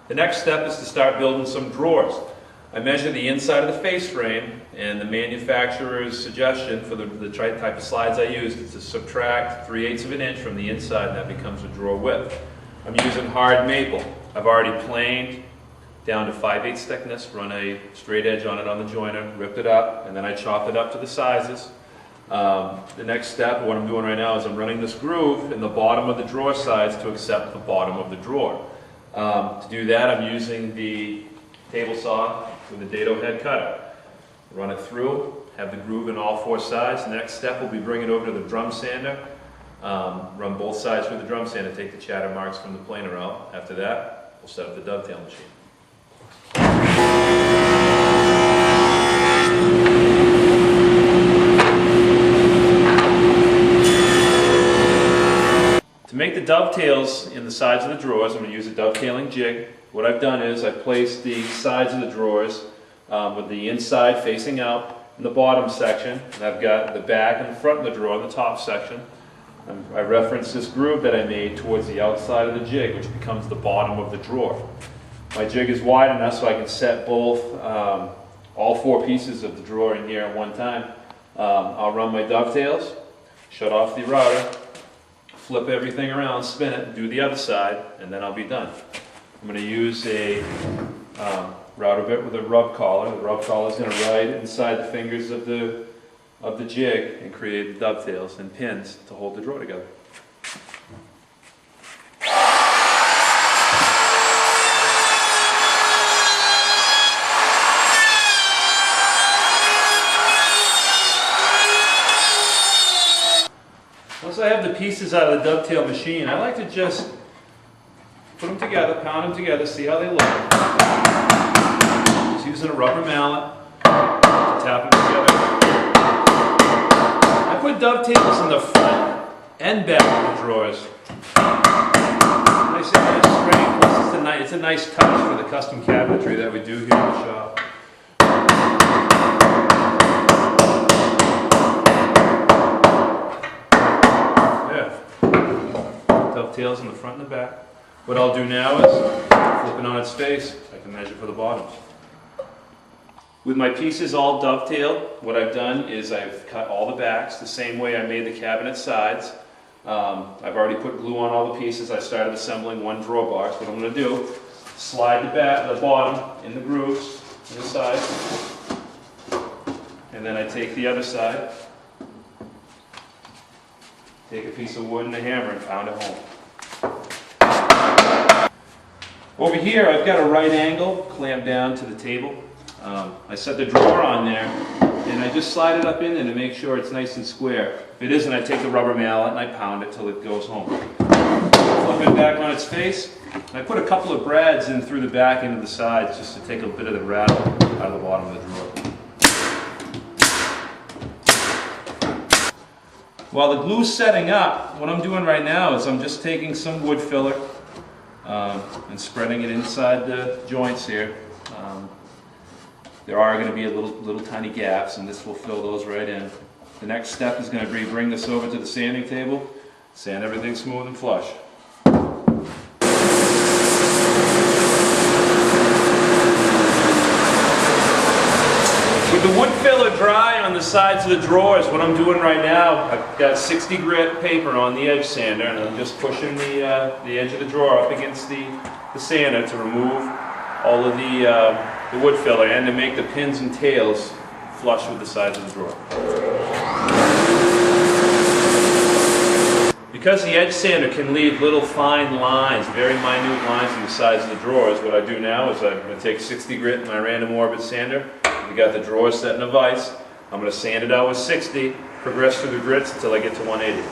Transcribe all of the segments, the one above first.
The next step is to start building some drawers. I measure the inside of the face frame, and the manufacturer's suggestion for the type of slides I use is to subtract 3/8 of an inch from the inside, and that becomes a drawer width. I'm using hard maple. I've already planed down to 5/8 thickness, run a straight edge on it on the joiner, ripped it up, and then I chop it up to the sizes. The next step, what I'm doing right now, is I'm running this groove in the bottom of the drawer sides to accept the bottom of the drawer. To do that, I'm using the table saw with a dado head cutter. Run it through, have the groove in all 4 sides. The next step will be bring it over to the drum sander. Run both sides with the drum sander, take the chatter marks from the planer out. After that, we'll set up the dovetail machine. To make the dovetails in the sides of the drawers, I'm going to use a dovetailing jig. What I've done is I've placed the sides of the drawers with the inside facing out in the bottom section, and I've got the back and the front of the drawer in the top section. I reference this groove that I made towards the outside of the jig, which becomes the bottom of the drawer. My jig is wide enough so I can set both, all 4 pieces of the drawer in here at one time. I'll run my dovetails, shut off the router, flip everything around, spin it, do the other side, and then I'll be done. I'm going to use a router bit with a rub collar. The rub collar is going to ride inside the fingers of the jig and create the dovetails and pins to hold the drawer together. Once I have the pieces out of the dovetail machine, I like to just put them together, pound them together, see how they look. Just using a rubber mallet to tap them together. I put dovetails in the front and back of the drawers. Nice and straight. Plus it's a nice touch for the custom cabinetry that we do here in the shop. Dovetails in the front and the back. What I'll do now is flip it on its face. I can measure for the bottoms. With my pieces all dovetailed, what I've done is I've cut all the backs the same way I made the cabinet sides. I've already put glue on all the pieces. I started assembling one drawer box. What I'm going to do, slide the bottom in the grooves in the side, and then I take the other side, take a piece of wood and a hammer and pound it home. Over here, I've got a right angle clamped down to the table. I set the drawer on there, and I just slide it up in there to make sure it's nice and square. If it isn't, I take the rubber mallet and I pound it till it goes home. Flip it back on its face. I put a couple of brads in through the back into the sides just to take a bit of the rattle out of the bottom of the drawer. While the glue's setting up, what I'm doing right now is I'm just taking some wood filler and spreading it inside the joints here. There are going to be little tiny gaps, and this will fill those right in. The next step is going to be bring this over to the sanding table, sand everything smooth and flush. With the wood filler dry on the sides of the drawers, what I'm doing right now, I've got 60 grit paper on the edge sander, and I'm just pushing the edge of the drawer up against the sander to remove all of the wood filler and to make the pins and tails flush with the sides of the drawer. Because the edge sander can leave little fine lines, very minute lines in the sides of the drawers, what I do now is I'm going to take 60 grit in my random orbit sander. We got the drawers set in a vise. I'm going to sand it out with 60, progress through the grits until I get to 180.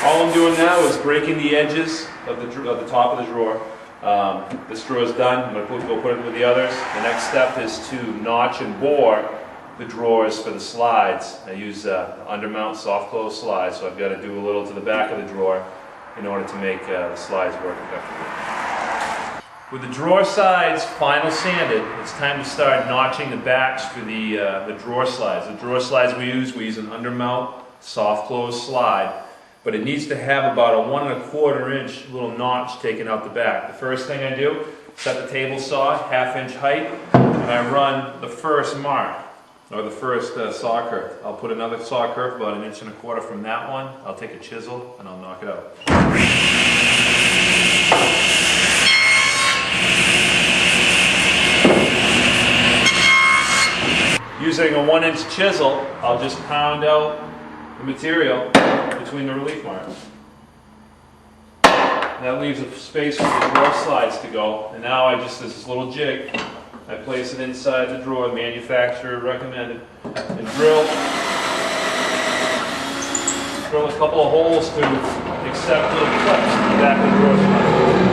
All I'm doing now is breaking the edges of the top of the drawer. This drawer is done. I'm going to go put it with the others. The next step is to notch and bore the drawers for the slides. I use undermount soft close slides, so I've got to do a little to the back of the drawer in order to make the slides work effectively. With the drawer sides final sanded, it's time to start notching the backs for the drawer slides. The drawer slides we use an undermount soft close slide, but it needs to have about a 1 1/4 inch little notch taken out the back. The first thing I do, set the table saw, 1/2 inch height, and I run the first mark, or the first saw curve. I'll put another saw curve about 1 1/4 inch from that one. I'll take a chisel and I'll knock it out. Using a 1 inch chisel, I'll just pound out the material between the relief marks. That leaves a space for the drawer slides to go. And now this little jig, I place it inside the drawer, manufacturer recommended, and drill a couple of holes to accept little clips in the back of the drawer slide.